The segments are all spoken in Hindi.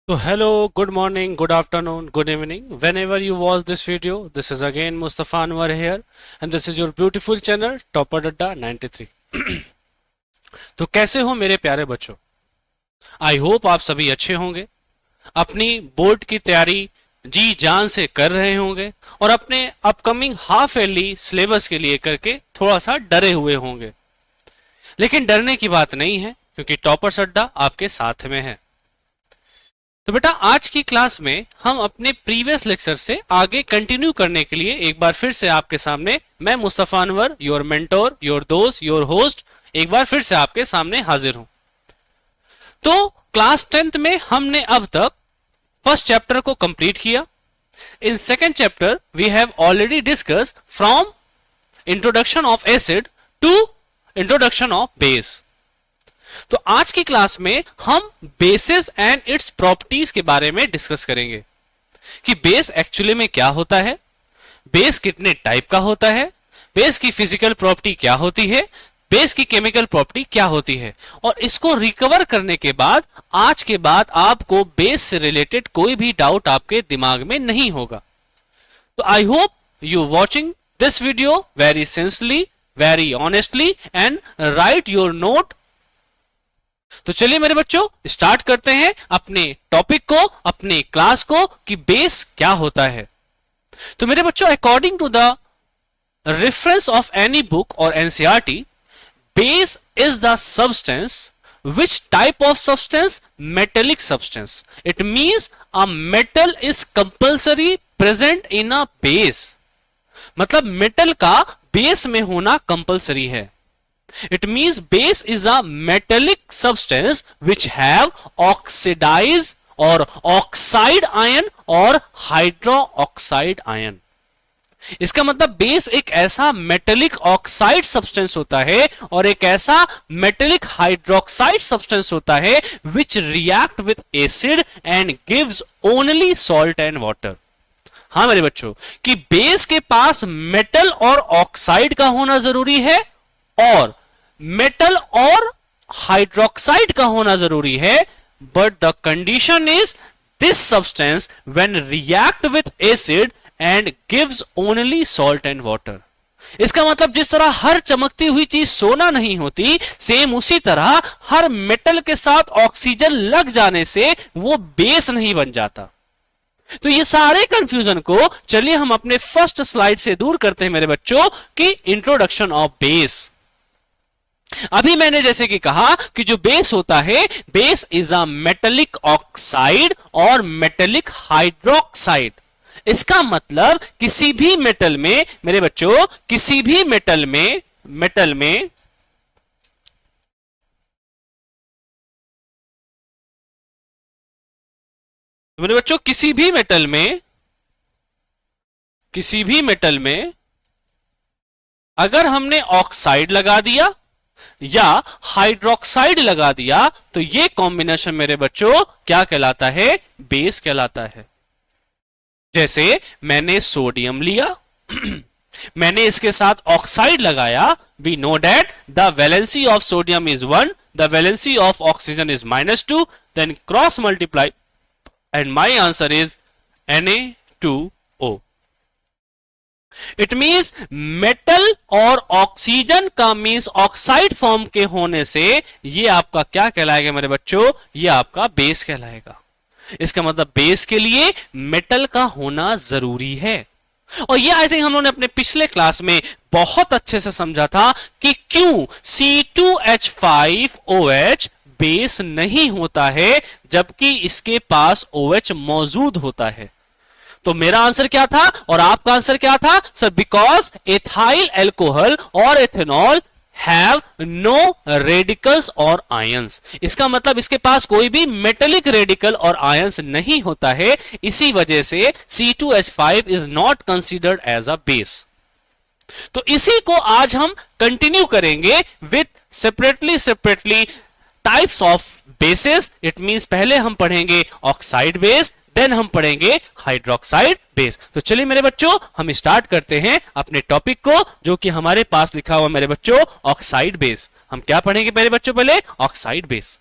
So hello, good morning, good afternoon, good evening. Whenever you watch this video, this is again Mustafa Anwar here and this is your beautiful channel Topper Adda 93. तो कैसे हो मेरे प्यारे बच्चों? आई होप आप सभी अच्छे होंगे, अपनी बोर्ड की तैयारी जी जान से कर रहे होंगे और अपने अपकमिंग हाफ ईयरली सिलेबस के लिए करके थोड़ा सा डरे हुए होंगे। लेकिन डरने की बात नहीं है क्योंकि टॉपर्स अड्डा आपके साथ में है। तो बेटा आज की क्लास में हम अपने प्रीवियस लेक्चर से आगे कंटिन्यू करने के लिए एक बार फिर से आपके सामने मैं Mustafa Anwar, your mentor, your दोस्त, योर होस्ट, एक बार फिर से आपके सामने हाजिर हूं। तो क्लास 10th में हमने अब तक फर्स्ट चैप्टर को कंप्लीट किया। In second chapter we have already discuss from introduction of acid to introduction of base. तो आज की क्लास में हम बेसिस एंड इट्स प्रॉपर्टीज के बारे में डिस्कस करेंगे कि बेस एक्चुअली में क्या होता है, बेस कितने टाइप का होता है, बेस की फिजिकल प्रॉपर्टी क्या होती है, बेस की केमिकल प्रॉपर्टी क्या होती है, और इसको रिकवर करने के बाद आज के बाद आपको बेस से रिलेटेड कोई भी डाउट आपके दिमाग में नहीं होगा। तो I hope you watching this video very sincerely, very honestly and right your note. तो चलिए मेरे बच्चों स्टार्ट करते हैं अपने टॉपिक को, अपने क्लास को कि बेस क्या होता है। तो मेरे बच्चों according to the reference of any book और NCERT, base is the substance which type of substance? Metallic substance. It means a metal is compulsory present in a base. मतलब मेटल का बेस में होना कंपलसरी है। It means base is a metallic substance which have oxidized or oxide ion or hydroxide ion. इसका मतलब बेस एक ऐसा मेटेलिक ऑक्साइड सब्सटेंस होता है और एक ऐसा मेटेलिक हाइड्रोक्साइड सब्सटेंस होता है which react with acid and gives only salt and water. हाँ मेरे बच्चों कि बेस के पास मेटल और ऑक्साइड का होना जरूरी है और मेटल और हाइड्रोक्साइड का होना जरूरी है, but the condition is this substance when react with acid and gives only salt and water. इसका मतलब जिस तरह हर चमकती हुई चीज सोना नहीं होती, सेम उसी तरह हर मेटल के साथ ऑक्सीजन लग जाने से वो बेस नहीं बन जाता। तो ये सारे कंफ्यूजन को चलिए हम अपने फर्स्ट स्लाइड से दूर करते हैं मेरे बच्चों कि इंट्रोडक्शन ऑफ बेस। अभी मैंने जैसे कि कहा कि जो बेस होता है, base is a metallic oxide और मेटेलिक हाइड्रोक्साइड। इसका मतलब किसी भी मेटल में मेरे बच्चों, किसी भी मेटल में मेरे बच्चों किसी भी मेटल में अगर हमने ऑक्साइड लगा दिया या हाइड्रोक्साइड लगा दिया तो ये कॉम्बिनेशन मेरे बच्चों क्या कहलाता है? बेस कहलाता है। जैसे मैंने सोडियम लिया मैंने इसके साथ ऑक्साइड लगाया, we know that the valency of sodium is 1, the valency of oxygen is -2, then cross multiply and my answer is Na2O। It means metal और ऑक्सीजन का मीन्स ऑक्साइड फॉर्म के होने से ये आपका क्या कहलाएगा मेरे बच्चों? ये आपका बेस कहलाएगा। इसका मतलब बेस के लिए मेटल का होना जरूरी है। और ये आई थिंक हम लोगों ने अपने पिछले क्लास में बहुत अच्छे से समझा था कि क्यों C2H5OH बेस नहीं होता है जबकि इसके पास OH मौजूद होता है। तो मेरा आंसर क्या था और आपका आंसर क्या था? सर बिकॉज एथाइल एल्कोहल और एथेनॉल हैव नो रेडिकल्स और आयंस। इसका मतलब इसके पास कोई भी मेटेलिक रेडिकल और आयंस नहीं होता है, इसी वजह से C2H5 is not considered as a base. तो इसी को आज हम कंटिन्यू करेंगे with separately types of bases. It means पहले हम पढ़ेंगे ऑक्साइड बेस, देन हम पढ़ेंगे हाइड्रोक्साइड बेस। तो चलिए मेरे बच्चों हम स्टार्ट करते हैं अपने टॉपिक को जो कि हमारे पास लिखा हुआ मेरे बच्चों ऑक्साइड बेस। हम क्या पढ़ेंगे मेरे बच्चों? पहले ऑक्साइड बेस।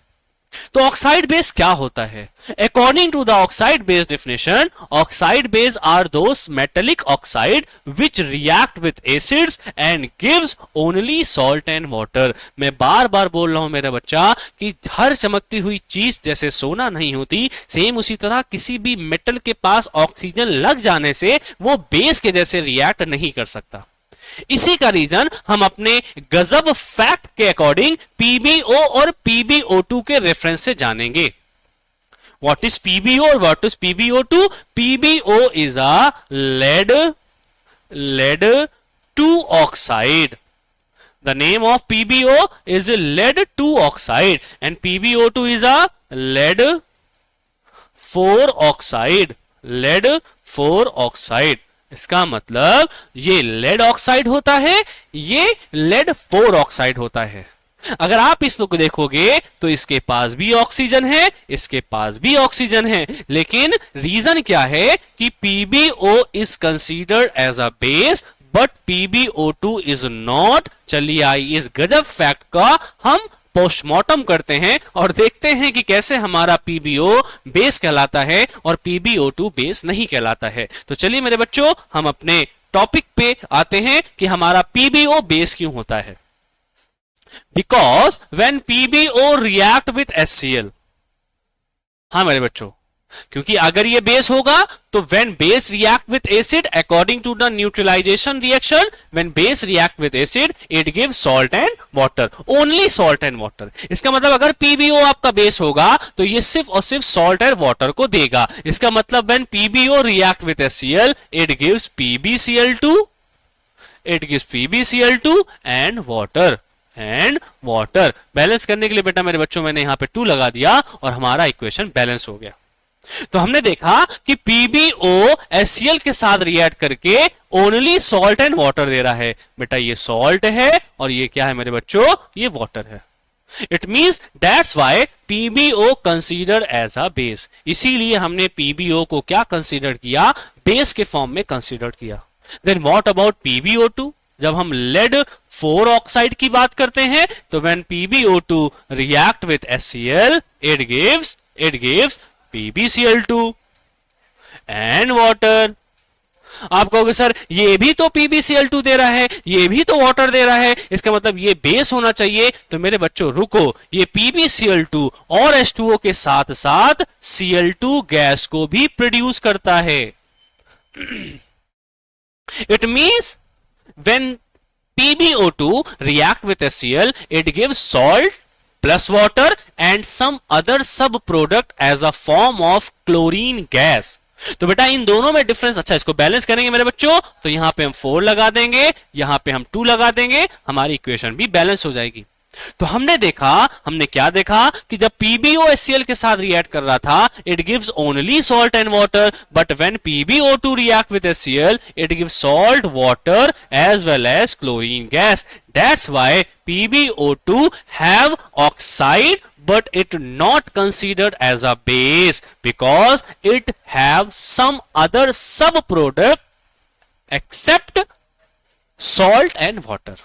तो ऑक्साइड बेस क्या होता है? According to the oxide base definition, oxide base are those metallic oxide which react with acids and gives only salt and water. मैं बार बार बोल रहा हूं मेरा बच्चा कि हर चमकती हुई चीज जैसे सोना नहीं होती, सेम उसी तरह किसी भी मेटल के पास ऑक्सीजन लग जाने से वो बेस के जैसे रिएक्ट नहीं कर सकता। इसी का रीजन हम अपने गजब फैक्ट के अकॉर्डिंग पीबीओ और पीबीओ2 के रेफरेंस से जानेंगे। व्हाट इज पीबीओ और what is PbO two? PbO is a lead 2 oxide. The name of PbO is lead 2 oxide and PbO2 is a lead 4 oxide. lead 4 oxide. इसका मतलब ये लेड ऑक्साइड होता है, ये लेड 4 ऑक्साइड होता है। अगर आप इसको देखोगे तो इसके पास भी ऑक्सीजन है, इसके पास भी ऑक्सीजन है, लेकिन रीजन क्या है कि PbO is considered as a base but PbO2 is not. चलिए आई इस गजब फैक्ट का हम पोस्टमार्टम करते हैं और देखते हैं कि कैसे हमारा PbO बेस कहलाता है और PbO2 बेस नहीं कहलाता है। तो चलिए मेरे बच्चों हम अपने टॉपिक पे आते हैं कि हमारा PbO बेस क्यों होता है। Because when PbO react with HCl, हाँ मेरे बच्चों, क्योंकि अगर ये बेस होगा तो when base react with acid according to the neutralization reaction, when base react with acid it gives salt and water, only salt and water। इसका मतलब अगर PbO आपका बेस होगा तो ये सिर्फ और सिर्फ salt and water को देगा। इसका मतलब when PbO react with HCl it gives PbCl2, it gives PbCl2 and water। Balance करने के लिए बेटा मेरे बच्चों मैंने यहां पे 2 लगा दिया और हमारा इक्वेशन बैलेंस हो गया। तो हमने देखा कि PbO HCl के साथ रिएक्ट करके ओनली सॉल्ट एंड वाटर दे रहा है। बेटा ये सॉल्ट है और ये क्या है मेरे बच्चों? ये वाटर है। It means that's why PbO consider as a base. इसीलिए हमने PbO को क्या कंसीडर किया? बेस के फॉर्म में कंसीडर किया। Then what about PbO2? जब हम लेड 4 ऑक्साइड की बात करते हैं तो when PbO2 react with HCl it gives PbCl2 and water। आप कहोगे सर ये भी तो PbCl2 दे रहा है, ये भी तो वाटर दे रहा है, इसका मतलब ये बेस होना चाहिए। तो मेरे बच्चों रुको, ये PbCl2 और H2O के साथ साथ Cl2 गैस को भी प्रोड्यूस करता है। It means when PbO2 react with HCl it gives salt plus water and some other sub product as a form of chlorine gas। तो बेटा इन दोनों में डिफरेंस, अच्छा इसको बैलेंस करेंगे मेरे बच्चों तो यहां पे हम 4 लगा देंगे, यहां पे हम 2 लगा देंगे, हमारी इक्वेशन भी बैलेंस हो जाएगी। तो हमने क्या देखा कि जब PbO HCl के साथ रिएक्ट कर रहा था it gives only salt and water, but when PbO2 react with HCl it gives salt, water as well as chlorine gas. That's why PbO2 have oxide but it not considered as a base because it have some other sub product except salt and water।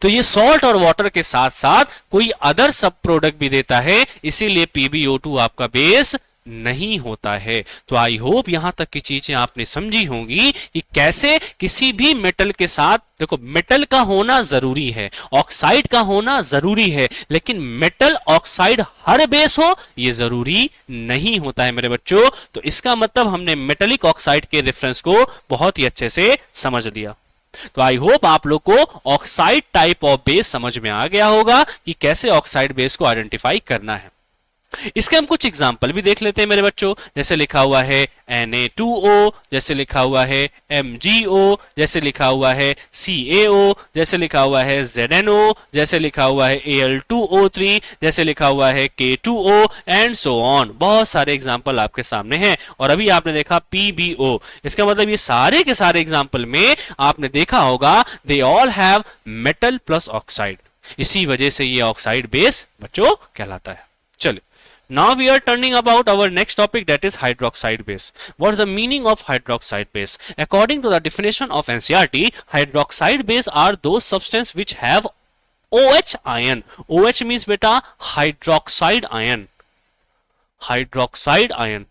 तो ये सॉल्ट और वाटर के साथ साथ कोई अदर सब प्रोडक्ट भी देता है, इसीलिए PbO2 आपका बेस नहीं होता है। तो आई होप यहां तक की चीजें आपने समझी होंगी कि कैसे किसी भी मेटल के साथ, देखो मेटल का होना जरूरी है, ऑक्साइड का होना जरूरी है, लेकिन मेटल ऑक्साइड हर बेस हो ये जरूरी नहीं होता है मेरे बच्चों। तो इसका मतलब हमने मेटेलिक ऑक्साइड के रेफरेंस को बहुत ही अच्छे से समझ लिया। तो आई होप आप लोग को ऑक्साइड टाइप ऑफ बेस समझ में आ गया होगा कि कैसे ऑक्साइड बेस को आइडेंटिफाई करना है। इसके हम कुछ एग्जाम्पल भी देख लेते हैं मेरे बच्चों। जैसे लिखा हुआ है Na2O, जैसे लिखा हुआ है MgO, जैसे लिखा हुआ है CaO, जैसे लिखा हुआ है ZnO, जैसे लिखा हुआ है Al2O3, जैसे लिखा हुआ है K2O एंड सो ऑन। बहुत सारे एग्जाम्पल आपके सामने हैं। और अभी आपने देखा PbO, इसका मतलब ये सारे के सारे एग्जाम्पल में आपने देखा होगा they all have metal plus oxide, इसी वजह से ये ऑक्साइड बेस बच्चों कहलाता है। चलिए now we are turning about our next topic, that is hydroxide base. What is the meaning of hydroxide base? According to the definition of NCERT, hydroxide base are those substances which have OH ion, OH means बेटा हाइड्रोक्साइड आयन, हाइड्रोक्साइड आयन।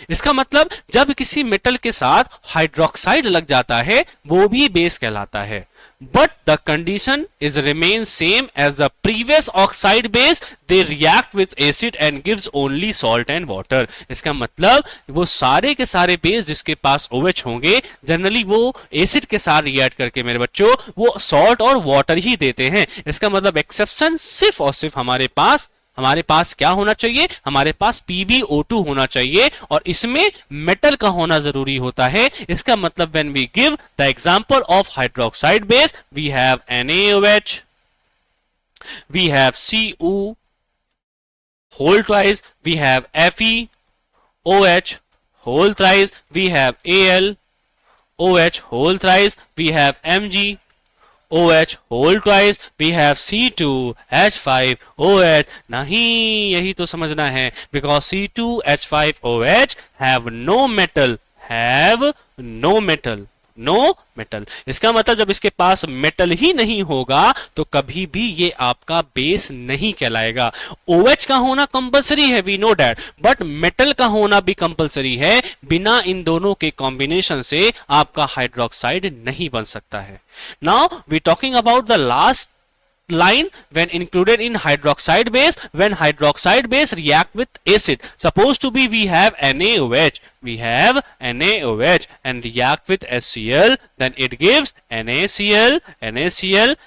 इसका मतलब जब किसी मेटल के साथ हाइड्रोक्साइड लग जाता है वो भी बेस कहलाता है, but the condition is remain same as the previous oxide base, they react with acid and gives only salt and water. इसका मतलब वो सारे के सारे बेस जिसके पास OH होंगे जनरली वो एसिड के साथ रिएक्ट करके मेरे बच्चों वो सॉल्ट और वाटर ही देते हैं। इसका मतलब एक्सेप्शन सिर्फ और सिर्फ हमारे पास क्या होना चाहिए, हमारे पास PbO2 होना चाहिए और इसमें मेटल का होना जरूरी होता है। इसका मतलब when we give the example of hydroxide base we have NaOH, we have CO whole twice, we have FeOH whole thrice, we have AlOH whole thrice, we have MgOH whole twice, we have C2H5OH। नहीं, यही तो समझना है, because C2H5OH have no metal, no metal. इसका मतलब जब इसके पास मेटल ही नहीं होगा तो कभी भी ये आपका बेस नहीं कहलाएगा। OH का होना कंपलसरी है, we know that, but metal का होना भी कंपलसरी है। बिना इन दोनों के कॉम्बिनेशन से आपका हाइड्रोक्साइड नहीं बन सकता है। Now we talking about the last line when included in hydroxide base, when hydroxide base react with acid, supposed to be we have NaOH and react with HCl, then it gives NaCl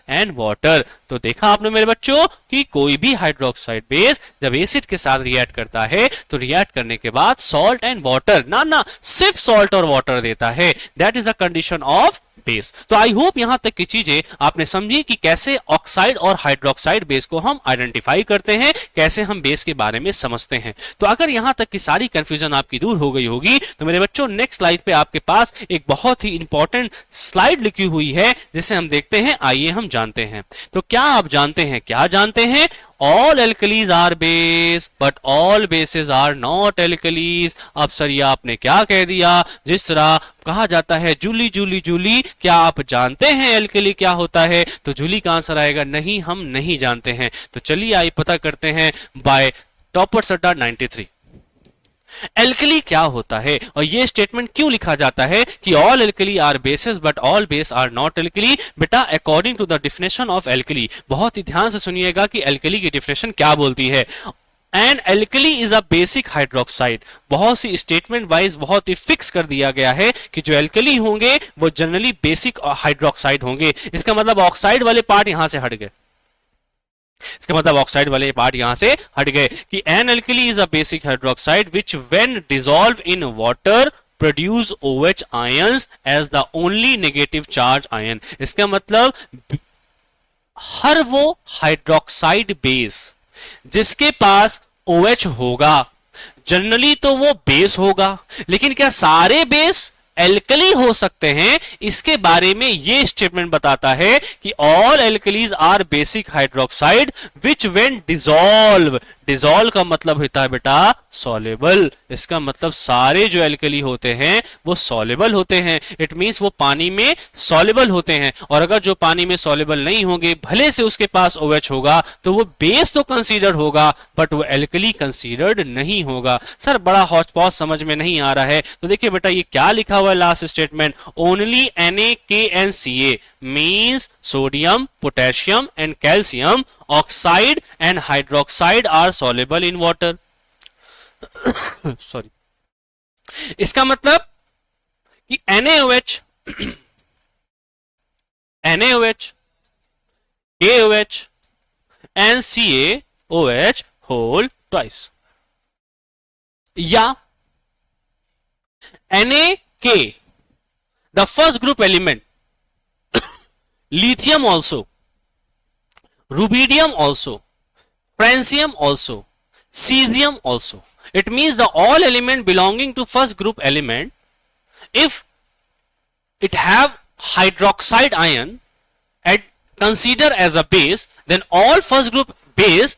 and water। तो देखा आपने मेरे बच्चों कि कोई भी हाइड्रोक्साइड बेस जब एसिड के साथ रिएक्ट करता है तो रिएक्ट करने के बाद सॉल्ट एंड वाटर, ना सिर्फ सॉल्ट और वाटर देता है, that is a condition of base. तो आई होप यहां तक की चीजें आपने समझी कि कैसे ऑक्साइड और हाइड्रोक्साइड बेस को हम आइडेंटिफाई करते हैं, कैसे हम बेस के बारे में समझते हैं। तो अगर यहां तक की सारी कंफ्यूजन आपकी दूर हो गई होगी तो मेरे बच्चों नेक्स्ट स्लाइड पे आपके पास एक बहुत ही इंपॉर्टेंट स्लाइड लिखी हुई है जिसे हम देखते हैं, आइए हम जानते हैं। तो क्या आप जानते हैं, क्या जानते हैं? All alkalis are base, but all bases are not alkalis। अब सर ये आपने क्या कह दिया? जिस तरह कहा जाता है जूली जूली जूली, क्या आप जानते हैं एल्कली क्या होता है? तो जूली का आंसर आएगा नहीं, हम नहीं जानते हैं। तो चलिए आइए पता करते हैं बाय टॉपर्स अड्डा 93। एल्कली क्या होता है और ये स्टेटमेंट क्यों लिखा जाता है कि all alkali are bases but all base are not alkali? बेटा according to the definition of alkali, बहुत ही ध्यान से सुनिएगा कि एल्कली की डेफिनेशन क्या बोलती है। An alkali is a basic hydroxide, बहुत सी स्टेटमेंट वाइज बहुत ही फिक्स कर दिया गया है कि जो एल्कली होंगे वो जनरली बेसिक हाइड्रोक्साइड होंगे। इसका मतलब ऑक्साइड वाले पार्ट यहां से हट गए, इसका मतलब ऑक्साइड वाले पार्ट यहां से हट गए कि an alkali is a basic hydroxide which when dissolve in water produce OH ions as the only negative charge ion. इसका मतलब हर वो हाइड्रोक्साइड बेस जिसके पास OH होगा जनरली तो वो बेस होगा, लेकिन क्या सारे बेस एल्कली हो सकते हैं? इसके बारे में ये स्टेटमेंट बताता है कि all alkalis are basic hydroxide which when dissolve, dissolve का मतलब होता है बेटा सॉल्युबल। इसका मतलब सारे जो एल्कली होते हैं वो सॉल्युबल होते हैं, इट मींस वो पानी में सॉल्युबल होते हैं। और अगर जो पानी में सॉल्युबल नहीं होंगे, भले से उसके पास OH होगा तो वो बेस तो कंसीडर्ड होगा बट वो एल्कली कंसीडर्ड नहीं होगा। सर बड़ा हौच पौच समझ में नहीं आ रहा है, तो देखिए बेटा ये क्या लिखा हुआ है last statement, only NaKnCa means sodium, potassium and calcium oxide and hydroxide are soluble in water। Sorry, इसका मतलब कि NaOH, NaOH, KOH and CaOH whole twice, या NaK the first group element, lithium also, rubidium also, francium also, cesium also, it means the all element belonging to first group element, if it have hydroxide ion and consider as a base, then all first group base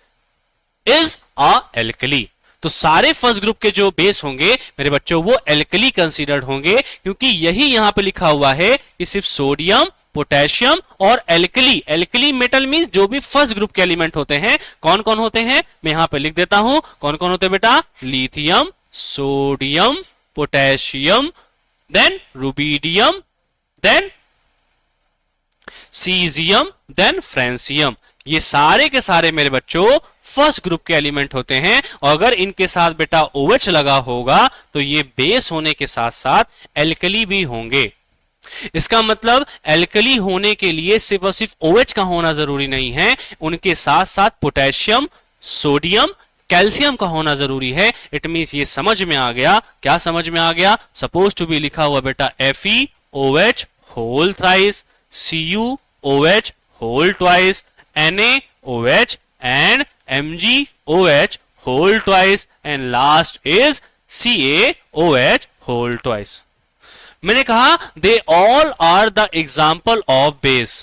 is a alkali। तो सारे फर्स्ट ग्रुप के जो बेस होंगे मेरे बच्चों वो एल्कली कंसीडर्ड होंगे, क्योंकि यही यहां पे लिखा हुआ है कि सिर्फ सोडियम, पोटेशियम और एल्कली, एल्कली मेटल मींस जो भी फर्स्ट ग्रुप के एलिमेंट होते हैं कौन कौन होते हैं, मैं यहां पे लिख देता हूं कौन कौन होते हैं बेटा, lithium, sodium, potassium, then rubidium, then caesium, then francium. ये सारे के सारे मेरे बच्चों फर्स्ट ग्रुप के एलिमेंट होते हैं, और अगर इनके साथ बेटा OH लगा होगा तो ये बेस होने के साथ साथ एल्कली भी होंगे। इसका मतलब एल्कली होने के लिए सिर्फ और सिर्फ OH का होना जरूरी नहीं है, उनके साथ साथ पोटेशियम, सोडियम, कैल्शियम का होना जरूरी है। इट मींस ये समझ में आ गया, क्या समझ में आ गया, सपोज टू बी लिखा हुआ बेटा FeOH whole thrice, CuOH whole twice, NaOH and MgOH whole twice and last is CaOH whole twice। मैंने कहा they all are the example of base।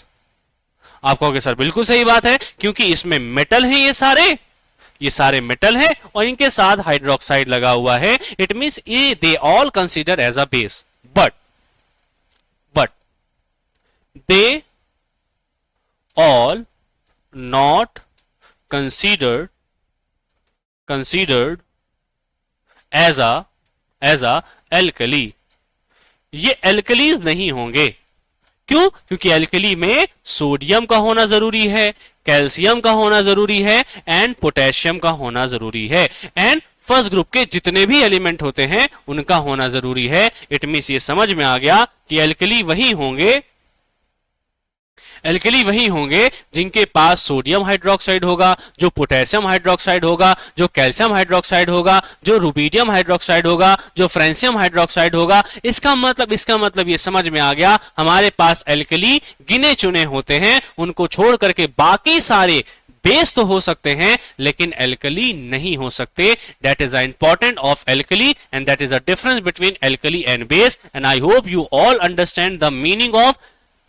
आप कहोगे सर बिल्कुल सही बात है, क्योंकि इसमें मेटल है, ये सारे मेटल हैं और इनके साथ हाइड्रोक्साइड लगा हुआ है। इट मींस ये they all consider as a base, but they all not considered as a alkali। ये एल्कलीज नहीं होंगे, क्यों, क्योंकि एल्कली में सोडियम का होना जरूरी है, कैल्शियम का होना जरूरी है एंड पोटेशियम का होना जरूरी है, एंड फर्स्ट ग्रुप के जितने भी एलिमेंट होते हैं उनका होना जरूरी है। इट मींस ये समझ में आ गया कि एल्कली वही होंगे जिनके पास सोडियम हाइड्रोक्साइड होगा, जो पोटेशियम हाइड्रोक्साइड होगा, जो कैल्शियम हाइड्रोक्साइड होगा, जो रुबिडियम हाइड्रोक्साइड होगा, जो फ्रांसियम हाइड्रोक्साइड होगा। इसका मतलब ये समझ में आ गया, हमारे पास एल्कली गिने चुने होते हैं, उनको छोड़ करके बाकी सारे बेस तो हो सकते हैं लेकिन एल्कली नहीं हो सकते। That is a important of alkali and that is a difference between alkali and base, and I hope you all understand the meaning of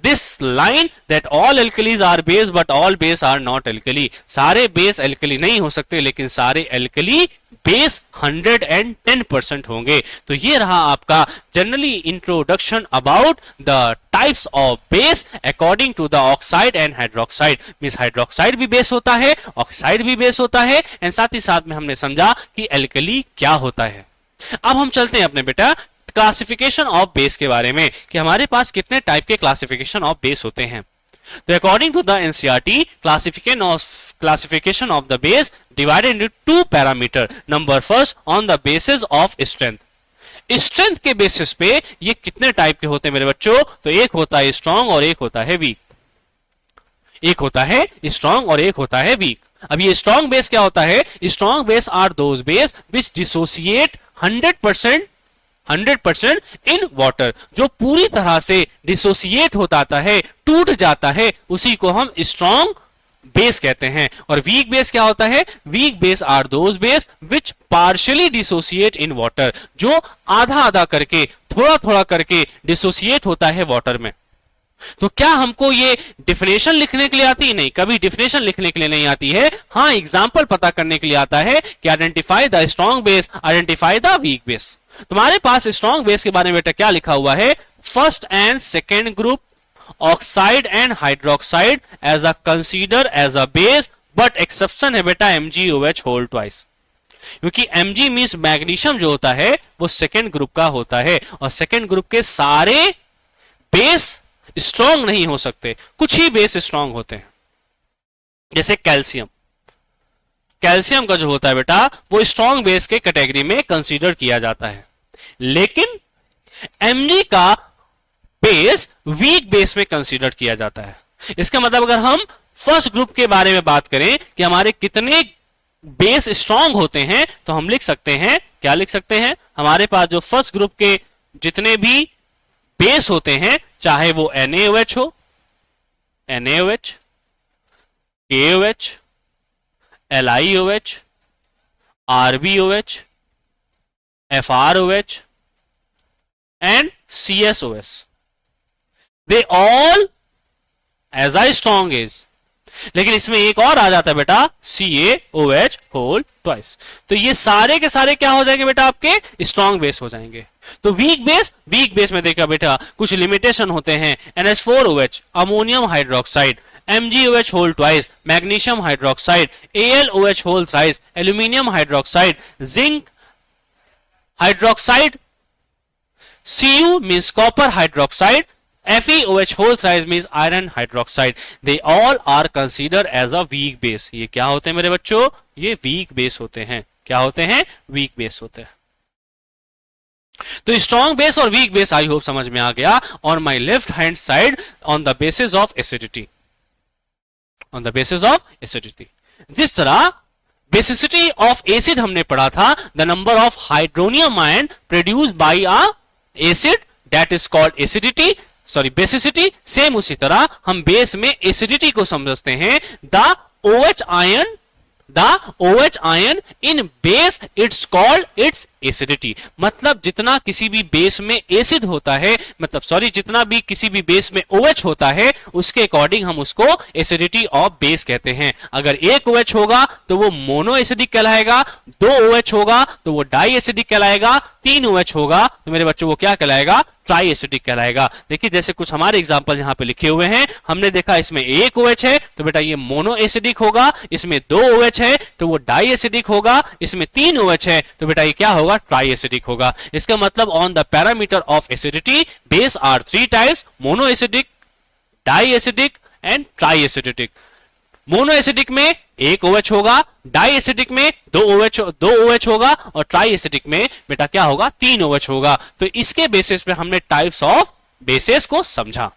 this line that all alkalis are base but all base are not alkali। सारे बेस एल्कली नहीं हो सकते लेकिन सारे एल्कली बेस 110% होंगे। तो ये रहा आपका generally introduction about the types of base according to the oxide and hydroxide. Means hydroxide भी बेस होता है, ऑक्साइड भी बेस होता है, एंड साथ ही साथ में हमने समझा कि एल्कली क्या होता है। अब हम चलते हैं अपने बेटा क्लासिफिकेशन ऑफ बेस के बारे में, कि हमारे पास कितने टाइप के क्लासिफिकेशन ऑफ बेस होते हैं। तो according to the NCERT classification of the base divided into two parameter. Number first on the basis of strength. Strength के बेसिस पे ये कितने टाइप के होते हैं मेरे बच्चों, तो एक होता है स्ट्रॉन्ग और एक होता है वीक। एक होता है स्ट्रॉन्ग और एक होता है वीक। अब ये स्ट्रॉन्ग बेस क्या होता है, strong base are those base which dissociate 100% in water. जो पूरी तरह से डिसोसिएट होता है, टूट जाता है, उसी को हम स्ट्रॉन्ग बेस कहते हैं। और वीक बेस क्या होता है, weak base are those base which partially dissociate in water. जो आधा आधा करके, थोड़ा थोड़ा करके डिसोसिएट होता है वाटर में। तो क्या हमको ये डिफिनेशन लिखने के लिए आती है? नहीं, कभी डिफिनेशन लिखने के लिए नहीं आती है। हाँ, एग्जाम्पल पता करने के लिए आता है कि identify the strong base, identify the weak base. तुम्हारे पास स्ट्रॉन्ग बेस के बारे में बेटा क्या लिखा हुआ है, first and second group oxide and hydroxide as a consider as a base, but exception है बेटा MgOH होल ट्वाइस। क्योंकि Mg मींस मैग्नीशियम जो होता है वो सेकेंड ग्रुप का होता है, और सेकेंड ग्रुप के सारे बेस स्ट्रॉन्ग नहीं हो सकते, कुछ ही बेस स्ट्रॉन्ग होते हैं। जैसे कैल्शियम, कैल्शियम का जो होता है बेटा वो स्ट्रॉन्ग बेस के कैटेगरी में कंसीडर किया जाता है, लेकिन Mg का बेस वीक बेस में कंसीडर किया जाता है। इसका मतलब अगर हम फर्स्ट ग्रुप के बारे में बात करें कि हमारे कितने बेस स्ट्रॉन्ग होते हैं, तो हम लिख सकते हैं, क्या लिख सकते हैं, हमारे पास जो फर्स्ट ग्रुप के जितने भी बेस होते हैं, चाहे वो NaOH हो, NaOH, KOH, LiOH, RbOH, FrOH and CSOS, they all as I strong is लेकिन इसमें एक और आ जाता है बेटा CaOH होल ट्वाइस। तो ये सारे के सारे क्या हो जाएंगे बेटा, आपके स्ट्रॉन्ग बेस हो जाएंगे। तो वीक बेस में देखा बेटा कुछ लिमिटेशन होते हैं, NH4OH ammonium hydroxide, MgOH whole twice magnesium hydroxide, AlOH whole thrice aluminium hydroxide, zinc hydroxide, Cu means copper hydroxide, FeOH whole thrice means iron hydroxide. They all are considered as a weak base. ये क्या होते हैं मेरे बच्चों, ये weak base होते हैं। क्या होते हैं, weak base होते हैं। तो strong base और weak base आई होप समझ में आ गया। On my left hand side on the basis of acidity, on the basis of acidity, जिस तरह basicity of acid हमने पढ़ा था, the number of hydronium ion produced by a acid that is called acidity, sorry basicity, same उसी तरह हम बेस में एसिडिटी को समझते हैं। The OH ion in base it's called its acidity. मतलब जितना किसी भी बेस में एसिड होता है, मतलब सॉरी जितना भी किसी भी बेस में OH होता है, उसके अकॉर्डिंग हम उसको एसिडिटी ऑफ बेस कहते हैं। अगर एक OH होगा तो वो मोनो एसिडिक कहलाएगा, 2 OH होगा तो वो डाई एसिडिक कहलाएगा, 3 OH होगा तो मेरे बच्चों वो क्या कहलाएगा, ट्राई एसिडिक कहलाएगा। देखिए जैसे कुछ हमारे एग्जांपल यहां पे लिखे हुए हैं, हमने देखा इसमें एक OH है तो बेटा ये मोनो एसिडिक होगा, इसमें 2 OH है तो वो डाई एसिडिक होगा, इसमें 3 OH है तो बेटा ये क्या होगा, ट्राई एसिडिक होगा। इसका मतलब on the parameter of acidity base are 3 types, mono acidic, di acidic and tri acidic. Mono acidic में एक OH होगा, डाई एसिडिक में 2 OH होगा और ट्राई एसिडिक में बेटा क्या होगा, 3 OH होगा। तो इसके बेसिस पे हमने टाइप्स ऑफ बेसिस को समझा।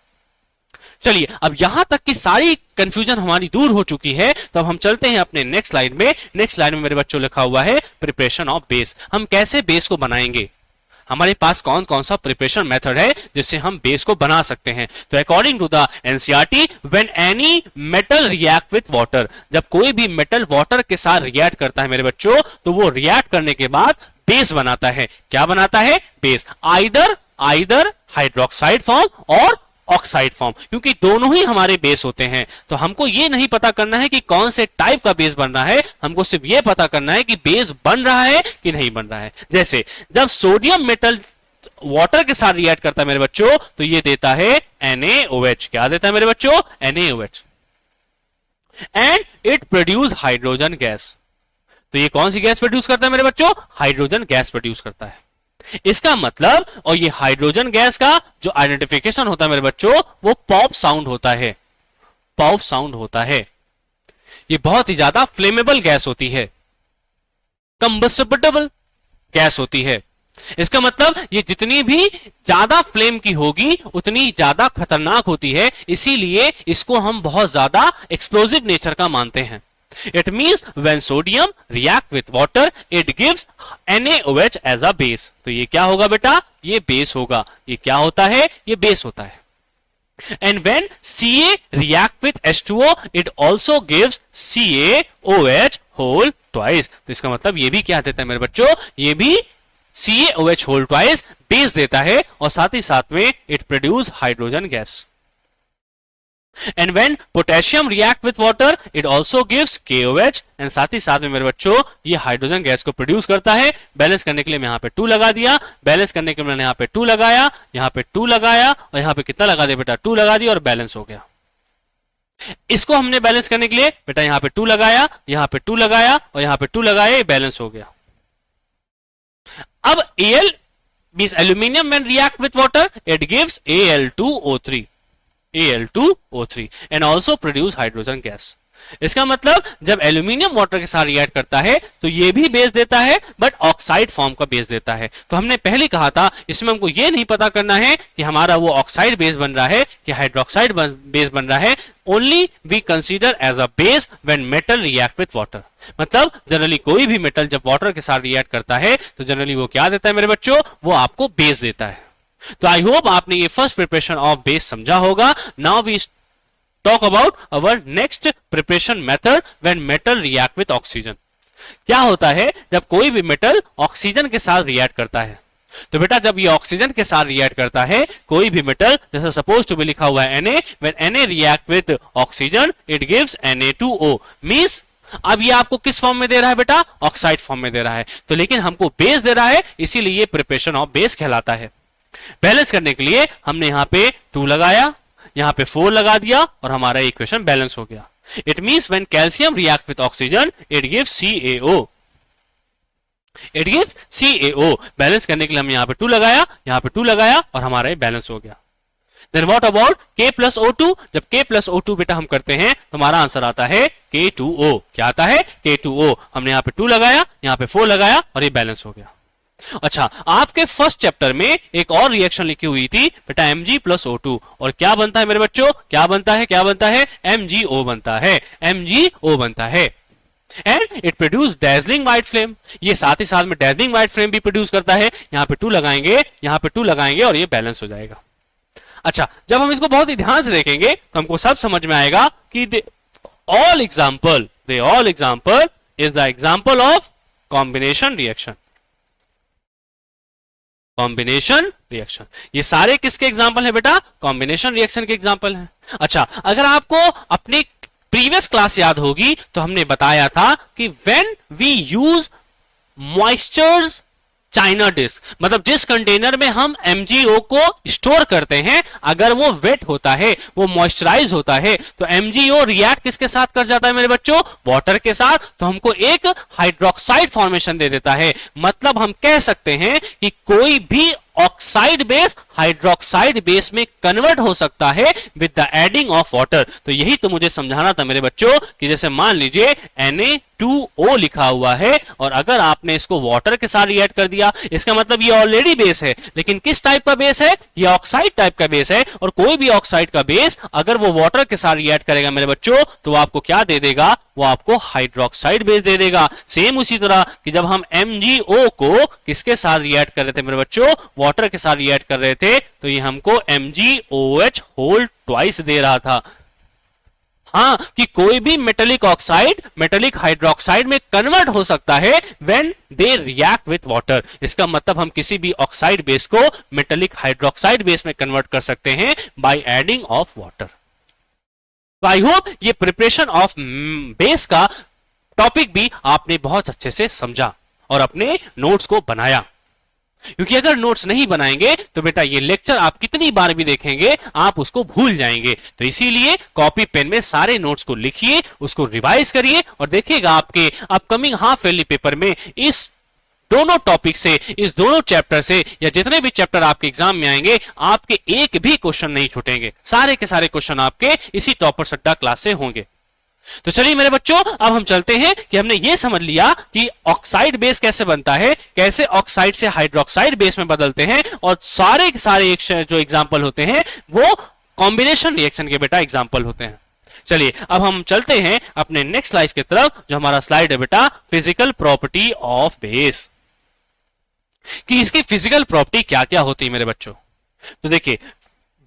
चलिए अब यहां तक की सारी कंफ्यूजन हमारी दूर हो चुकी है, तो अब हम चलते हैं अपने नेक्स्ट स्लाइड में। नेक्स्ट स्लाइड में मेरे बच्चों लिखा हुआ है प्रिपरेशन ऑफ बेस। हम कैसे बेस को बनाएंगे, हमारे पास कौन कौन सा प्रिपरेशन मेथड है जिससे हम बेस को बना सकते हैं। तो according to the NCERT, when any metal react with water, जब कोई भी मेटल वाटर के साथ रिएक्ट करता है मेरे बच्चों, तो वो रिएक्ट करने के बाद बेस बनाता है। क्या बनाता है, बेस। आइदर हाइड्रोक्साइड फॉर्म और ऑक्साइड फॉर्म, क्योंकि दोनों ही हमारे बेस होते हैं। तो हमको ये नहीं पता करना है कि कौन से टाइप का बेस बन रहा है, हमको सिर्फ ये पता करना है कि बेस बन रहा है कि नहीं बन रहा है। जैसे जब सोडियम मेटल वाटर के साथ रिएक्ट करता है मेरे बच्चों, तो ये देता है NaOH। क्या देता है मेरे बच्चों, NaOH। And it produce hydrogen gas. तो ये कौन सी गैस प्रोड्यूस करता है मेरे बच्चों, हाइड्रोजन गैस प्रोड्यूस करता है। इसका मतलब, और ये हाइड्रोजन गैस का जो आइडेंटिफिकेशन होता है मेरे बच्चों, वो पॉप साउंड होता है। पॉप साउंड होता है। ये बहुत ही ज्यादा फ्लेमेबल गैस होती है, कंबस्टिबल गैस होती है। इसका मतलब ये जितनी भी ज्यादा फ्लेम की होगी उतनी ज्यादा खतरनाक होती है, इसीलिए इसको हम बहुत ज्यादा एक्सप्लोजिव नेचर का मानते हैं। It means when sodium react with water, it gives NaOH as a base. तो ये क्या होगा बेटा, ये बेस होगा। ये क्या होता है, ये बेस होता है। And when Ca react with H2O, it also gives CaOH whole twice. तो इसका मतलब ये भी क्या देता है मेरे बच्चों, ये भी CaOH whole twice बेस देता है, और साथ ही साथ में it produce hydrogen gas. And when potassium react with water, it also gives KOH, and साथ ही साथ में मेरे बच्चों ये हाइड्रोजन गैस को प्रोड्यूस करता है। बैलेंस करने के लिए मैं यहाँ पे 2 लगा दिया, बैलेंस करने के लिए मैंने यहाँ पे 2 लगाया, यहाँ पे 2 लगाया, और यहाँ पे कितना लगा दिया बेटा, 2 लगा दिया, और बैलेंस हो गया। इसको हमने बैलेंस करने के लिए बेटा यहाँ पे 2 लगाया, यहाँ पे 2 लगाया, और यहाँ पे 2 लगाया, ये बैलेंस हो गया। अब Al means aluminium when react with water, it gives Al2O3 and also produce hydrogen gas. इसका मतलब जब एल्यूमिनियम वाटर के साथ रिएक्ट करता है तो ये भी बेस देता है, बट ऑक्साइड फॉर्म का बेस देता है। तो हमने पहले कहा था इसमें हमको ये नहीं पता करना है कि हमारा वो ऑक्साइड बेस बन रहा है कि हाइड्रोक्साइड बेस बन रहा है। Only we consider as a base when metal react with water. मतलब जनरली कोई भी मेटल जब वाटर के साथ रिएक्ट करता है तो जनरली वो क्या देता है मेरे बच्चों, वो आपको बेस देता है। तो आई होप आपने ये फर्स्ट प्रिपरेशन ऑफ बेस समझा होगा। Now we talk about our next preparation method when metal react with oxygen. क्या होता है जब कोई भी मेटल ऑक्सीजन के साथ रिएक्ट करता है, तो बेटा जब ये ऑक्सीजन के साथ रिएक्ट करता है कोई भी मेटल, जैसे सपोज टू बी लिखा हुआ है Na, when Na react with oxygen it gives Na2O, means अब ये आपको किस फॉर्म में दे रहा है बेटा? ऑक्साइड फॉर्म में दे रहा है। तो लेकिन हमको बेस दे रहा है, इसीलिए ये प्रिपरेशन ऑफ बेस कहलाता है। बैलेंस करने के लिए हमने यहां पे 2 लगाया, यहां पे 4 लगा दिया और हमारा इक्वेशन बैलेंस हो गया। It means when calcium react with oxygen it gives CaO, it gives CaO। Balance करने के लिए हम यहां पे 2 लगाया, यहां पे 2 लगाया और हमारा ये बैलेंस हो गया। Then what about K plus O2? जब K प्लस O2 बेटा हम करते हैं तो हमारा आंसर आता है K2O। क्या आता है? K2O। हमने यहां पे 2 लगाया, यहां पे 4 लगाया और ये बैलेंस हो गया। अच्छा, आपके फर्स्ट चैप्टर में एक और रिएक्शन लिखी हुई थी बेटा Mg प्लस O2, और क्या बनता है मेरे बच्चों? क्या बनता है? क्या बनता है? MgO बनता है, MgO बनता है। And it produce dazzling white flame, ये साथ ही साथ में डैजलिंग व्हाइट फ्लेम भी प्रोड्यूस करता है। यहां पे 2 लगाएंगे, यहां पे 2 लगाएंगे और ये बैलेंस हो जाएगा। अच्छा, जब हम इसको बहुत ही ध्यान से देखेंगे तो हमको सब समझ में आएगा कि they all example is the example of combination reaction. Combination reaction, ये सारे किसके एग्जाम्पल है बेटा? कॉम्बिनेशन रिएक्शन के एग्जाम्पल हैं। अच्छा, अगर आपको अपनी प्रीवियस क्लास याद होगी तो हमने बताया था कि when we use moistures china disc, मतलब जिस कंटेनर में हम MgO को स्टोर करते हैं, अगर वो वेट होता है, वो मॉइस्चराइज होता है, तो MgO रिएक्ट किसके साथ कर जाता है मेरे बच्चों? वाटर के साथ। तो हमको एक हाइड्रोक्साइड फॉर्मेशन दे देता है। मतलब हम कह सकते हैं कि कोई भी ऑक्साइड बेस हाइड्रोक्साइड बेस में कन्वर्ट हो सकता है with the adding of water. तो यही तो मुझे समझाना था मेरे बच्चों कि जैसे मान लीजिए Na2O लिखा हुआ है और अगर आपने इसको वाटर के साथ रिएक्ट कर दिया, इसका मतलब ये ऑलरेडी बेस है, लेकिन किस टाइप का बेस है? ये ऑक्साइड टाइप का बेस है। और कोई भी ऑक्साइड का बेस अगर वो वाटर के साथ रिएक्ट करेगा मेरे बच्चों तो वो आपको क्या दे देगा? वो आपको हाइड्रोक्साइड बेस दे देगा। सेम उसी तरह कि जब हम MgO को किसके साथ रिएक्ट कर रहे थे मेरे बच्चों? वाटर के साथ रिएक्ट कर रहे थे, तो ये हमको MgOH होल ट्वाइस दे रहा था। हाँ, कि कोई भी मेटेलिक ऑक्साइड मेटेलिक हाइड्रोक्साइड में कन्वर्ट हो सकता है when they react with water. इसका मतलब हम किसी भी ऑक्साइड बेस को मेटेलिक हाइड्रोक्साइड बेस में कन्वर्ट कर सकते हैं by adding of water. I hope ये प्रिपरेशन ऑफ बेस का टॉपिक भी आपने बहुत अच्छे से समझा और अपने नोट्स को बनाया, क्योंकि अगर नोट्स नहीं बनाएंगे तो बेटा ये लेक्चर आप कितनी बार भी देखेंगे आप उसको भूल जाएंगे। तो इसीलिए कॉपी पेन में सारे नोट्स को लिखिए, उसको रिवाइज करिए और देखिएगा आपके अपकमिंग हाफ ईयरली पेपर में इस दोनों टॉपिक से, इस दोनों चैप्टर से या जितने भी चैप्टर आपके एग्जाम में आएंगे, आपके एक भी क्वेश्चन नहीं छूटेंगे। सारे के सारे क्वेश्चन आपके इसी टॉपर सट्टा क्लास से होंगे। तो चलिए मेरे बच्चों, अब हम चलते हैं कि हमने ये समझ लिया कि ऑक्साइड बेस कैसे बनता है, कैसे ऑक्साइड से हाइड्रोक्साइड बेस में बदलते हैं, और सारे के सारे जो एग्जाम्पल होते हैं वो कॉम्बिनेशन रिएक्शन के बेटा एग्जाम्पल होते हैं। चलिए अब हम चलते हैं अपने नेक्स्ट स्लाइड की तरफ, जो हमारा स्लाइड है बेटा फिजिकल प्रॉपर्टी ऑफ बेस, कि इसकी फिजिकल प्रॉपर्टी क्या क्या होती है मेरे बच्चों। तो देखिए,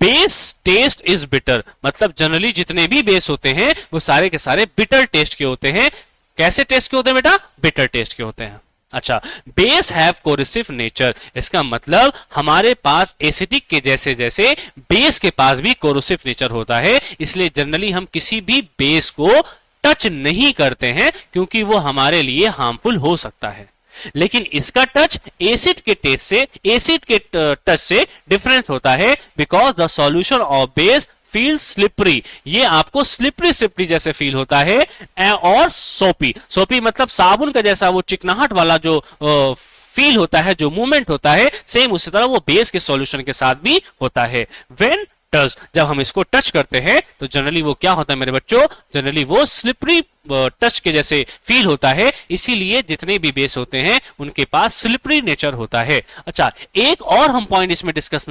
बेस टेस्ट इज बिटर, मतलब जनरली जितने भी बेस होते हैं वो सारे के सारे बिटर टेस्ट के होते हैं। कैसे टेस्ट के होते हैं बेटा? बिटर टेस्ट के होते हैं। अच्छा, बेस हैव कोरेसिव नेचर, इसका मतलब हमारे पास एसिडिक के जैसे जैसे बेस के पास भी कोरोसिव नेचर होता है, इसलिए जनरली हम किसी भी बेस को टच नहीं करते हैं क्योंकि वो हमारे लिए हार्मफुल हो सकता है। लेकिन इसका टच एसिड के टेस्ट से, एसिड के टच से डिफरेंस होता है, because the solution of base feel slippery, ये आपको स्लिपरी स्लिपरी जैसे फील होता है। और सोपी, सोपी मतलब साबुन का जैसा वो चिकनाहट वाला जो फील होता है, जो मूवमेंट होता है, सेम उसी तरह वो बेस के सॉल्यूशन के साथ भी होता है। व्हेन टच, जब हम इसको टच करते हैं तो जनरली वो क्या होता है मेरे बच्चों? जनरली वो स्लिपरी टच के जैसे फील होता है, इसीलिए जितने भी बेस होते हैं उनके पास स्लिपरी नेचर होता है। अच्छा, एक और हम पॉइंट इसमें डिस्कस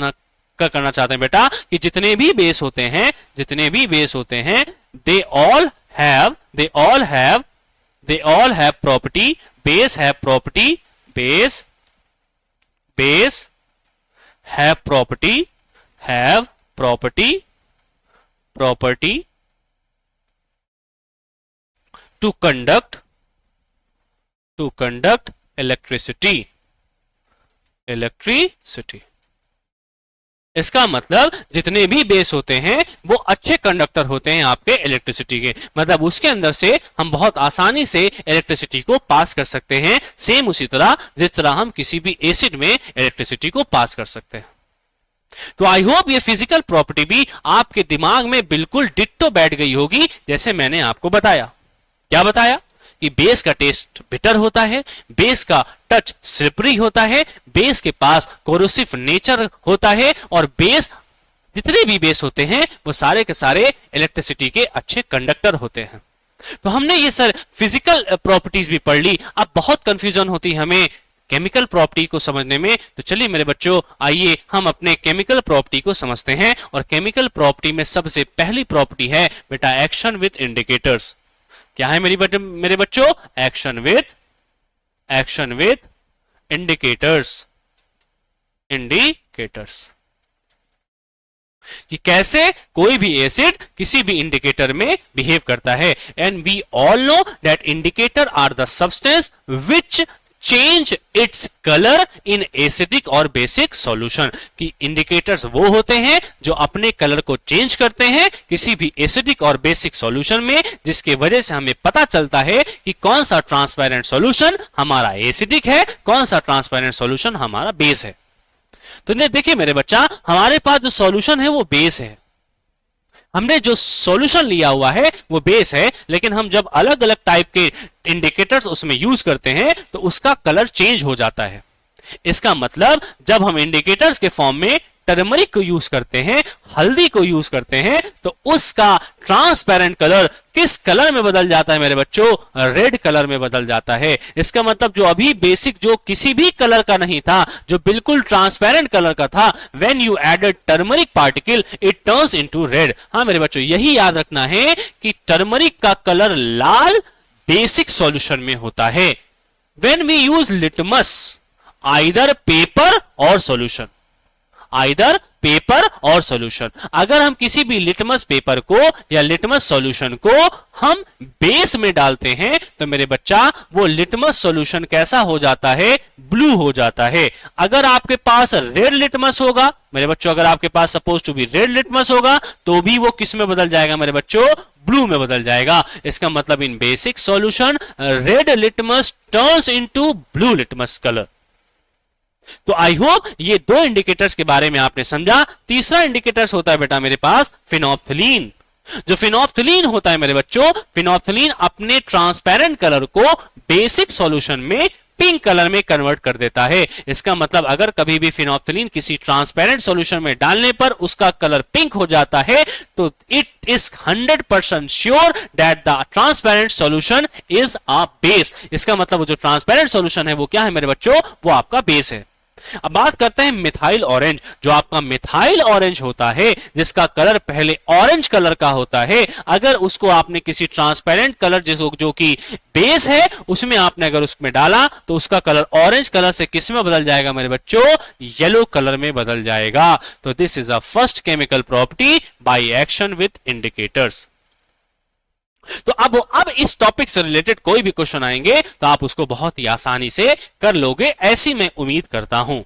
करना चाहते हैं बेटा कि जितने भी बेस होते हैं, जितने भी बेस होते हैं, they all have property, base have property, base have property to conduct electricity electricity. इसका मतलब जितने भी बेस होते हैं वो अच्छे कंडक्टर होते हैं आपके इलेक्ट्रिसिटी के, मतलब उसके अंदर से हम बहुत आसानी से इलेक्ट्रिसिटी को पास कर सकते हैं, सेम उसी तरह जिस तरह हम किसी भी एसिड में इलेक्ट्रिसिटी को पास कर सकते हैं। तो आई होप ये फिजिकल प्रॉपर्टी भी आपके दिमाग में बिल्कुल डिट्टो बैठ गई होगी, जैसे मैंने आपको बताया। क्या बताया? कि बेस का टेस्ट बिटर होता है, बेस का टच स्लिपरी होता है, बेस के पास कोरोसिव नेचर होता है, और बेस जितने भी बेस होते हैं वो सारे के सारे इलेक्ट्रिसिटी के अच्छे कंडक्टर होते हैं। तो हमने ये सर फिजिकल प्रॉपर्टीज भी पढ़ ली। अब बहुत कंफ्यूजन होती है हमें केमिकल प्रॉपर्टी को समझने में। तो चलिए मेरे बच्चों, आइए हम अपने केमिकल प्रॉपर्टी को समझते हैं। और केमिकल प्रॉपर्टी में सबसे पहली प्रॉपर्टी है बेटा एक्शन विथ इंडिकेटर्स। क्या है मेरे बच्चों? Action with indicators. कि कैसे कोई भी एसिड किसी भी इंडिकेटर में बिहेव करता है। And we all know that indicator are the substance which change its colour in acidic और बेसिक सॉल्यूशन। कि इंडिकेटर्स वो होते हैं जो अपने कलर को चेंज करते हैं किसी भी एसिडिक और बेसिक सॉल्यूशन में, जिसके वजह से हमें पता चलता है कि कौन सा ट्रांसपेरेंट सॉल्यूशन हमारा एसिडिक है, कौन सा ट्रांसपेरेंट सॉल्यूशन हमारा बेस है। तो देखिए मेरे बच्चा, हमारे पास जो सॉल्यूशन है वो बेस है, हमने जो सॉल्यूशन लिया हुआ है वो बेस है, लेकिन हम जब अलग अलग टाइप के इंडिकेटर्स उसमें यूज करते हैं तो उसका कलर चेंज हो जाता है। इसका मतलब जब हम इंडिकेटर्स के फॉर्म में टर्मरिक को यूज करते हैं, हल्दी को यूज करते हैं, तो उसका ट्रांसपेरेंट कलर किस कलर में बदल जाता है मेरे बच्चों? रेड कलर में बदल जाता है। इसका मतलब जो अभी बेसिक जो किसी भी कलर का नहीं था, जो बिल्कुल ट्रांसपेरेंट कलर का था, when you added turmeric particle it turns into red. हाँ मेरे बच्चों, यही याद रखना है कि टर्मरिक का कलर लाल बेसिक सॉल्यूशन में होता है। When we use litmus, either paper और सॉल्यूशन, आइदर पेपर और सॉल्यूशन, अगर हम किसी भी लिटमस पेपर को या लिटमस सॉल्यूशन को हम बेस में डालते हैं तो मेरे बच्चा वो लिटमस सॉल्यूशन कैसा हो जाता है? ब्लू हो जाता है। अगर आपके पास रेड लिटमस होगा मेरे बच्चों, अगर आपके पास suppose to be red litmus होगा तो भी वो किस में बदल जाएगा मेरे बच्चों? ब्लू में बदल जाएगा। इसका मतलब in basic solution red litmus turns into blue litmus colour. तो आई होप ये दो इंडिकेटर्स के बारे में आपने समझा। तीसरा इंडिकेटर्स होता है बेटा मेरे पास फिनोल्फ्थलीन। जो फिनोल्फ्थलीन होता है मेरे बच्चों, फिनोल्फ्थलीन अपने ट्रांसपेरेंट कलर को बेसिक सॉल्यूशन में पिंक कलर में कन्वर्ट कर देता है। इसका मतलब अगर कभी भी फिनोल्फ्थलीन किसी ट्रांसपेरेंट सॉल्यूशन में डालने पर उसका कलर पिंक हो जाता है तो it is 100% sure that the transparent solution is a base. इसका मतलब वो जो ट्रांसपेरेंट सॉल्यूशन है वो क्या है मेरे बच्चों? वो आपका बेस है। अब बात करते हैं मिथाइल ऑरेंज। जो आपका मिथाइल ऑरेंज होता है, जिसका कलर पहले ऑरेंज कलर का होता है, अगर उसको आपने किसी ट्रांसपेरेंट कलर जो कि बेस है उसमें आपने अगर उसमें डाला तो उसका कलर ऑरेंज कलर से किस में बदल जाएगा मेरे बच्चों? येलो कलर में बदल जाएगा। तो this is a first chemical property by action with indicators. तो अब इस टॉपिक से रिलेटेड कोई भी क्वेश्चन आएंगे तो आप उसको बहुत ही आसानी से कर लोगे, ऐसी मैं उम्मीद करता हूं।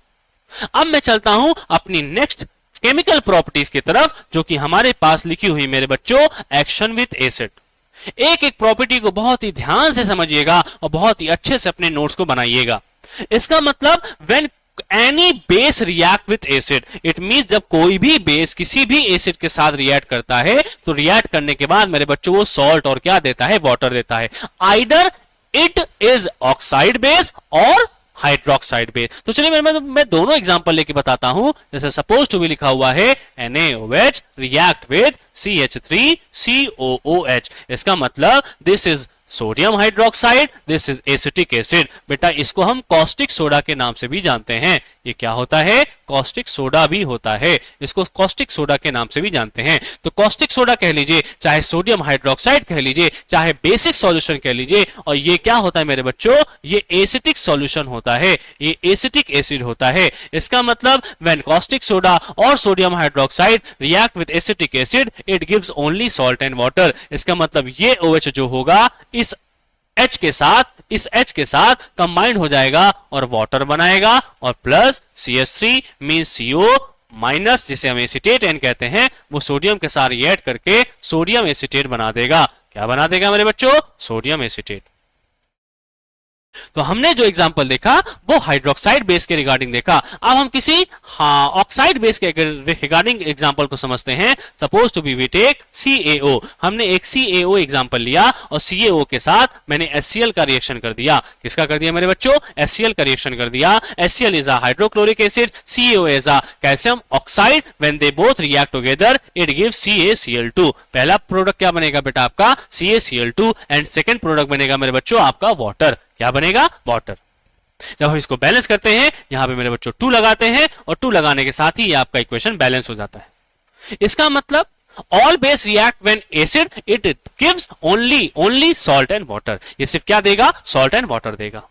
अब मैं चलता हूं अपनी नेक्स्ट केमिकल प्रॉपर्टीज की तरफ, जो कि हमारे पास लिखी हुई मेरे बच्चों एक्शन विथ एसिड। एक एक प्रॉपर्टी को बहुत ही ध्यान से समझिएगा और बहुत ही अच्छे से अपने नोट्स को बनाइएगा। इसका मतलब when any base react with acid, it means जब कोई भी बेस किसी भी एसिड के साथ रिएक्ट करता है तो रिएक्ट करने के बाद मेरे बच्चों वो सॉल्ट और क्या देता है? वाटर देता है। Either it is oxide base और हाइड्रोक्साइड बेस। तो चलिए मैं दोनों एग्जांपल लेके बताता हूं। जैसे सपोज टू भी लिखा हुआ है NaOH रिएक्ट विद CH3COOH। इसका मतलब this is sodium hydroxide, this is acetic acid. बेटा इसको हम कॉस्टिक सोडा के नाम से भी जानते हैं। ये क्या होता है? कॉस्टिक सोडा भी होता है। इसको कॉस्टिक सोडा के नाम से भी जानते हैं। तो कॉस्टिक सोडा कह लीजिए, चाहे सोडियम हाइड्रोक्साइड कह लीजिए, चाहे बेसिक सॉल्यूशन कह लीजिए, और ये क्या होता है मेरे बच्चों? ये एसिटिक सॉल्यूशन होता है, ये एसिटिक एसिड होता है। इसका मतलब व्हेन कॉस्टिक सोडा और sodium hydroxide react with acetic acid it gives only salt and water. इसका मतलब ये OH जो होगा इस H के साथ, इस H के साथ कंबाइंड हो जाएगा और वाटर बनाएगा, और plus CH3 means CO minus, जिसे हम एसीटेट एन कहते हैं, वो सोडियम के साथ रिएक्ट करके सोडियम एसीटेट बना देगा। क्या बना देगा मेरे बच्चों? Sodium acetate. तो हमने जो एग्जांपल देखा वो हाइड्रोक्साइड बेस के रिगार्डिंग देखा। अब हम किसी ऑक्साइड बेस के रिगार्डिंग एग्जांपल को समझते हैं। Suppose to be we take CaO। हमने एक CaO एग्जांपल लिया और CaO के साथ मैंने HCl का रिएक्शन कर दिया। किसका कर दिया मेरे बच्चों? HCl का रिएक्शन कर दिया। HCl is a hydrochloric acid, CaO is a calcium oxide. When they both react together it gives CaCl2। पहला प्रोडक्ट क्या बनेगा बेटा आपका? CaCl2। एंड सेकंड प्रोडक्ट बनेगा मेरे बच्चों आपका वाटर। क्या बनेगा? वाटर। जब हम इसको बैलेंस करते हैं, यहां पे मेरे बच्चों 2 लगाते हैं, और 2 लगाने के साथ ही ये आपका इक्वेशन बैलेंस हो जाता है। इसका मतलब all base react when acid it gives only salt and water. ये सिर्फ क्या देगा? सॉल्ट एंड वाटर देगा।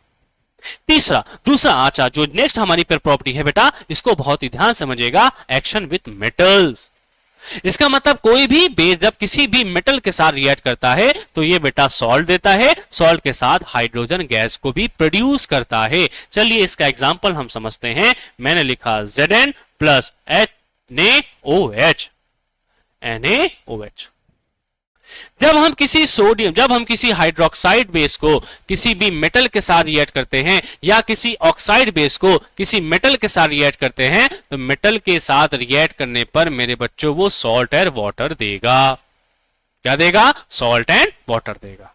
दूसरा अच्छा, जो नेक्स्ट हमारी फिर प्रॉपर्टी है बेटा, इसको बहुत ही ध्यान समझिएगा, एक्शन विथ मेटल्स। इसका मतलब कोई भी बेस जब किसी भी मेटल के साथ रिएक्ट करता है तो ये बेटा सॉल्ट देता है, सॉल्ट के साथ हाइड्रोजन गैस को भी प्रोड्यूस करता है। चलिए इसका एग्जांपल हम समझते हैं। मैंने लिखा Zn प्लस NaOH। जब हम किसी हाइड्रोक्साइड बेस को किसी भी मेटल के साथ रिएक्ट करते हैं, या किसी ऑक्साइड बेस को किसी मेटल के साथ रिएक्ट करते हैं, तो मेटल के साथ रिएक्ट करने पर मेरे बच्चों वो सॉल्ट एंड वाटर देगा। क्या देगा? सॉल्ट एंड वाटर देगा।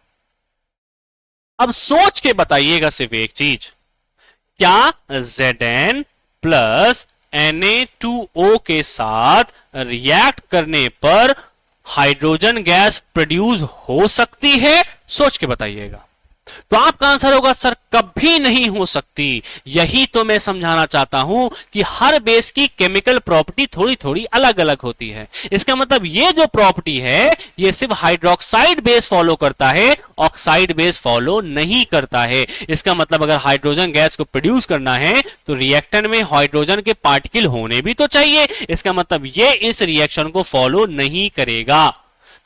अब सोच के बताइएगा सिर्फ एक चीज, क्या Zn प्लस Na2O के साथ रिएक्ट करने पर हाइड्रोजन गैस प्रोड्यूस हो सकती है? सोच के बताइएगा। तो आपका आंसर होगा सर कभी नहीं हो सकती। यही तो मैं समझाना चाहता हूं कि हर बेस की केमिकल प्रॉपर्टी थोड़ी थोड़ी अलग अलग होती है। इसका मतलब ये जो प्रॉपर्टी है ये सिर्फ हाइड्रोक्साइड बेस फॉलो करता है, ऑक्साइड बेस फॉलो नहीं करता है। इसका मतलब अगर हाइड्रोजन गैस को प्रोड्यूस करना है तो रिएक्टेंट में हाइड्रोजन के पार्टिकल होने भी तो चाहिए। इसका मतलब ये इस रिएक्शन को फॉलो नहीं करेगा।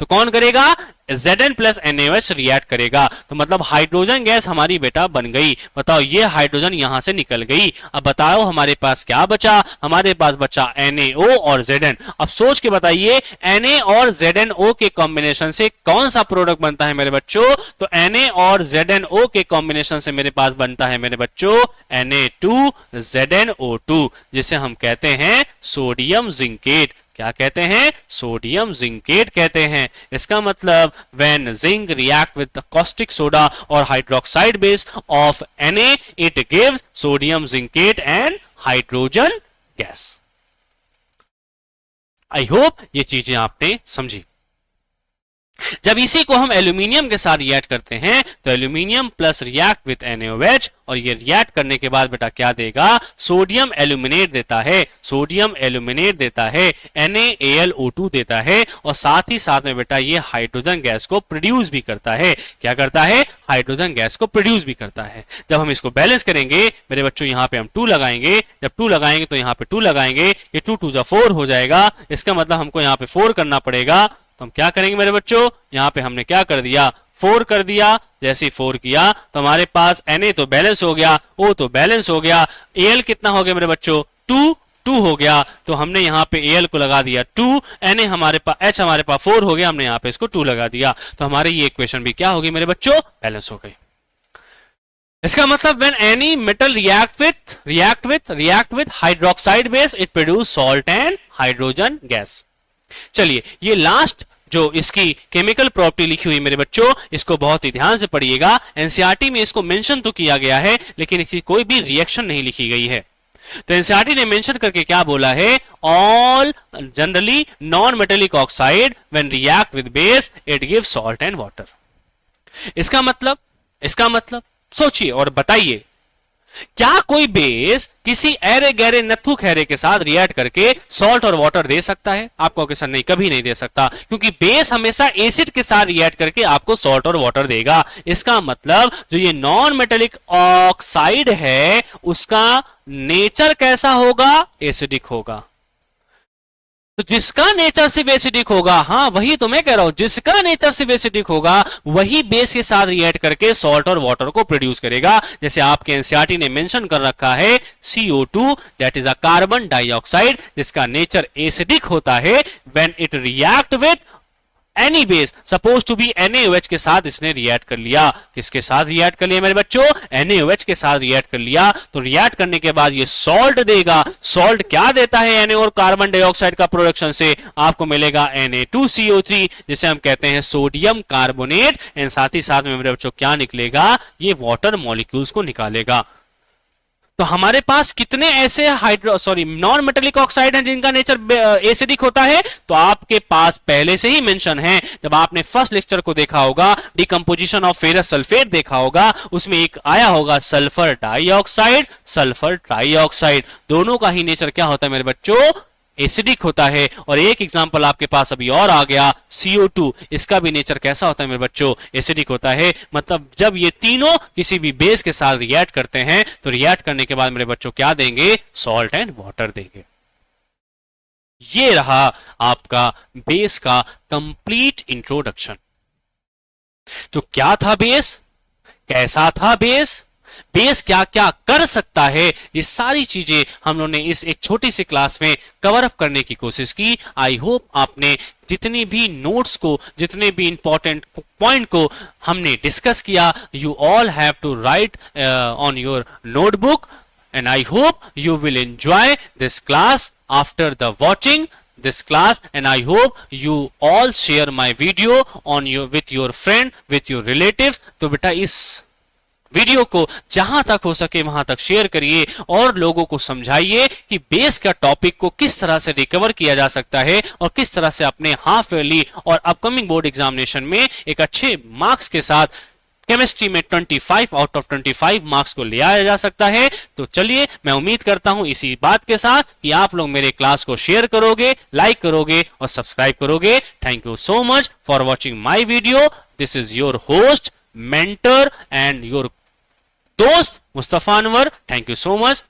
तो कौन करेगा? Zn प्लस NaOH रिएक्ट करेगा। तो मतलब हाइड्रोजन गैस हमारी बेटा बन गई। बताओ ये हाइड्रोजन यहां से निकल गई। अब बताओ हमारे पास क्या बचा? हमारे पास बचा NaO और Zn। अब सोच के बताइए Na और ZnO के कॉम्बिनेशन से कौन सा प्रोडक्ट बनता है मेरे बच्चों? तो Na और ZnO के कॉम्बिनेशन से मेरे पास बनता है मेरे बच्चों Na2ZnO2, जिसे हम कहते हैं सोडियम जिंकेट। क्या कहते हैं? सोडियम जिंकेट कहते हैं। इसका मतलब when zinc react with the caustic soda or hydroxide base of Na, it gives sodium zincate and hydrogen gas. I hope ये चीजें आपने समझी। जब इसी को हम एल्यूमिनियम के साथ रिएक्ट करते हैं तो aluminium plus react with NaOH, और ये रिएक्ट करने के बाद बेटा क्या देगा? सोडियम एल्यूमिनेट देता है। सोडियम एल्यूमिनेट देता है, NaAlO2 देता है, और साथ ही साथ में बेटा ये हाइड्रोजन गैस को प्रोड्यूस भी करता है। क्या करता है? हाइड्रोजन गैस को प्रोड्यूस भी करता है। जब हम इसको बैलेंस करेंगे मेरे बच्चों, यहां पे हम 2 लगाएंगे। जब 2 लगाएंगे तो यहां पे 2 लगाएंगे, ये 2 2 4 हो जाएगा। इसका मतलब हमको यहां पे 4 करना पड़ेगा। तो हम क्या करेंगे मेरे बच्चों? यहां पे हमने क्या कर दिया? 4 कर दिया। जैसे 4 किया तो हमारे पास Na तो बैलेंस हो गया, O तो बैलेंस हो गया, Al कितना हो गया मेरे बच्चों? 2 हो गया। तो हमने यहाँ पे Al को लगा दिया 2, Na हमारे पास, H हमारे पास 4 हो गया, हमने यहाँ पे इसको 2 लगा दिया। तो हमारी ये इक्वेशन भी क्या होगी मेरे बच्चों? बैलेंस हो गई। इसका मतलब when any metal react with hydroxide base it produce salt and hydrogen gas। चलिए ये लास्ट जो इसकी केमिकल प्रॉपर्टी लिखी हुई मेरे बच्चों, इसको बहुत ही ध्यान से पढ़िएगा। एनसीईआरटी में इसको मेंशन तो किया गया है लेकिन इसकी कोई भी रिएक्शन नहीं लिखी गई है। तो एनसीईआरटी ने मेंशन करके क्या बोला है? All generally non metallic oxide when react with base it gives salt and water. इसका मतलब सोचिए और बताइए, क्या कोई बेस किसी ऐरे गहरे नथु खैरे के साथ रिएक्ट करके सॉल्ट और वाटर दे सकता है? आपको क्वेश्चन नहीं, कभी नहीं दे सकता, क्योंकि बेस हमेशा एसिड के साथ रिएक्ट करके आपको सॉल्ट और वाटर देगा। इसका मतलब जो ये नॉन मेटेलिक ऑक्साइड है उसका नेचर कैसा होगा? एसिडिक होगा। तो जिसका नेचर सिर्फ एसिडिक होगा, हाँ वही तो मैं कह रहा हूं, जिसका नेचर सिर्फ एसिडिक होगा वही बेस के साथ रिएक्ट करके सॉल्ट और वाटर को प्रोड्यूस करेगा। जैसे आपके एनसीईआरटी ने मेंशन कर रखा है CO2 that is a carbon dioxide, जिसका नेचर एसिडिक होता है when it react with any base suppose to be NaOH के साथ इसने रिएक्ट कर लिया। किसके साथ रिएक्ट कर लिया मेरे बच्चों? NaOH के साथ रिएक्ट कर लिया। तो रिएक्ट करने के बाद ये सॉल्ट देगा। सॉल्ट क्या देता है? Na और कार्बन डाइऑक्साइड का प्रोडक्शन से आपको मिलेगा Na2CO3 जिसे हम कहते हैं सोडियम कार्बोनेट। एंड साथ ही साथ में मेरे बच्चों क्या निकलेगा? ये वाटर मॉलिक्यूल्स को निकालेगा। तो हमारे पास कितने ऐसे नॉन मेटेलिक ऑक्साइड हैं जिनका नेचर एसिडिक होता है? तो आपके पास पहले से ही मेंशन है, जब आपने फर्स्ट लेक्चर को देखा होगा, डिकम्पोजिशन ऑफ फेरस सल्फेट देखा होगा, उसमें एक आया होगा सल्फर डाइऑक्साइड, सल्फर ट्राइऑक्साइड। दोनों का ही नेचर क्या होता है मेरे बच्चों? एसिडिक होता है। और एक एग्जांपल आपके पास अभी और आ गया CO2, इसका भी नेचर कैसा होता है मेरे बच्चों? एसिडिक होता है। मतलब जब ये तीनों किसी भी बेस के साथ रिएक्ट करते हैं तो रिएक्ट करने के बाद मेरे बच्चों क्या देंगे? सॉल्ट एंड वाटर देंगे। ये रहा आपका बेस का कंप्लीट इंट्रोडक्शन। तो क्या था बेस? कैसा था बेस? बेस क्या क्या कर सकता है? ये सारी चीजें हम लोगों ने इस एक छोटी सी क्लास में कवर अप करने की कोशिश की। आई होप आपने जितनी भी नोट्स को, जितने भी इंपॉर्टेंट पॉइंट को हमने डिस्कस किया, you all have to write on your notebook and I hope you will enjoy this class after the watching this class, and I hope you all share my video on with your friend, with your relatives. तो बेटा इस वीडियो को जहां तक हो सके वहां तक शेयर करिए और लोगों को समझाइए कि बेस का टॉपिक को किस तरह से रिकवर किया जा सकता है और किस तरह से अपने हाफ ईयरली और अपकमिंग बोर्ड एग्जामिनेशन में एक अच्छे मार्क्स के साथ केमिस्ट्री में 25 आउट ऑफ 25 मार्क्स को ले आया जा सकता है। तो चलिए, मैं उम्मीद करता हूं इसी बात के साथ कि आप लोग मेरे क्लास को शेयर करोगे, लाइक करोगे और सब्सक्राइब करोगे। Thank you so much for watching my video. This is your host, mentor and your dost Mustafa Anwar. Thank you so much.